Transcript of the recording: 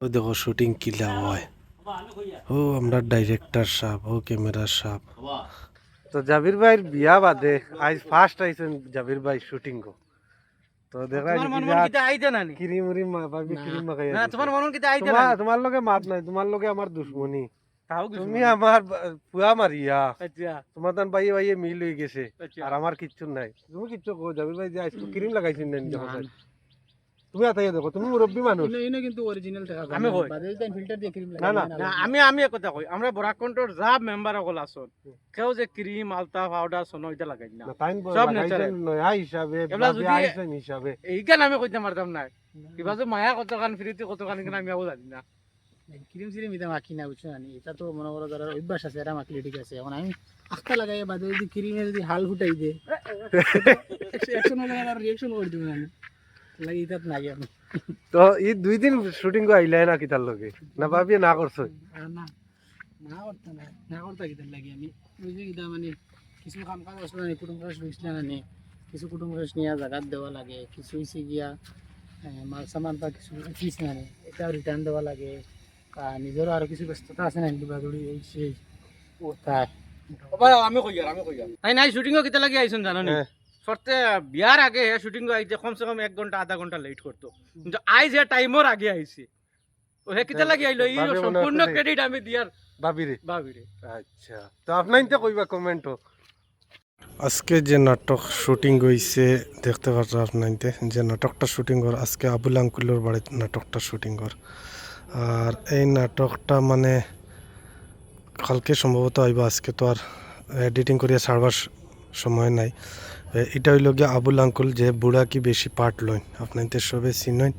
ও দেখো শুটিং কিলা হয়। ও আমরা ডাইরেক্টর সাহেব, ও ক্যামেরা সাহেব। তো জাবির ভাইয়ের বিয়া বাদে আজ ফার্স্ট আইছেন জাবির ভাই শুটিং গো। তো দেখা তোমার মন মন কিতা আইতে না নি ক্রিম উরিম ভাবি ক্রিম মাখাই না তোমার মন মন কিতা আইতে না তোমার লগে মাত নাই, তোমার লগে আমার দুশ্মনী। তাও তুমি আমার পুয়া মারিয়া আচ্ছা তোমার তান ভাই ভাইয়ে মিল হয়ে গেছে আচ্ছা আর আমার কিচ্ছু নাই। তুমি কিচ্ছু কো জাবির ভাই যে আজ ক্রিম লাগাইছেন না দেখো স্যার। তুমি আতাই দেখো, তুমি মুরব্বী মানুষ। ইনো কিন্তু অরিজিনাল টাকা আমি কই বাদে দেন ফিল্টার দিয়ে ক্রিম না, না, না আমি আমি এক কথা কই আমরা বরাক কন্ট্রোল যা মেম্বার সকল আছেন কেউ যে ক্রিম আলতা পাউডার সোনো এটা লাগাই না না তাইন সব লাগাইছেন natural। নয়া হিসাবে এগুলা ভাবি যদি- আইছেন হিসাবে। এইখান আমি কইতে পারতাম না কিবা যে মায়া কতখান ফ্রিতে কতখান কিনা আমি আবু জানি না ক্রিম সিরিম এটা মাখি না বুঝছো না এটা তো মনে করো যারা অভ্যাস আছে এরা মাখলে ঠিক আছে এখন আমি আখটা লাগাই বাদে যদি ক্রিমে যদি হাল ফুটাই দে অ্যাকশন হলে আর রিঅ্যাকশন করে দিব না লাগি এটা নাই আমি তো এই 2 দিন শুটিং কো আইলাই না কিতার লগে না ভাবি না করছো। আর না না করতে না না করতে কিটা লাগি আমি ওই যে এটা মানে কিছু কাম কাজ আসলে না কুটুম কাজ রইছিল না নি কিছু কুটুম কাজ নিয়ে জায়গা দেওয়া লাগে কিছু হইছে গিয়া মাল সামান বা কিছু কিছু না নি এটা রিটার্ন দেওয়া লাগে আর নিজেরও আরো কিছু ব্যস্ততা আছে না দৌড়াদৌড়ি এই সেই তাই ভাই আমি কই আর তাই নাই শুটিং কিতা লাগি আইছেন জানো নি হ্যাঁ। সরতে বিয়ার আগে শুটিং আইতে কমসে কম 1 ঘন্টা আধা ঘন্টা লেট করতো কিন্তু আই যে টাইমর আগে আইছি ও হে কিতা লাগি আইলো এই ভাবে মনে সম্পূর্ণ হচ্ছে যে- ক্রেডিট আমি দিয়ার ভাবি রে ভাবিরে আচ্ছা তো আপনাইতে কইবা কমেন্ট। আজকে যে নাটক শুটিং হইছে দেখতে পাচ্ছ আপনাইতে যে নাটকটা শুটিং কর আজকে আবুল আঙ্কুলের বাড়িতে নাটকটা শুটিং কর। আর এই নাটকটা মানে কালকে সম্ভবত আইব, আজকে তো আর এডিটিং করিয়া ছাড়বার সময় নাই। এটা হইল গিয়া আবুল আঙ্কুল যে বুড়া কি বেশি পার্ট লইন আপনাইতে সবে চিনইন।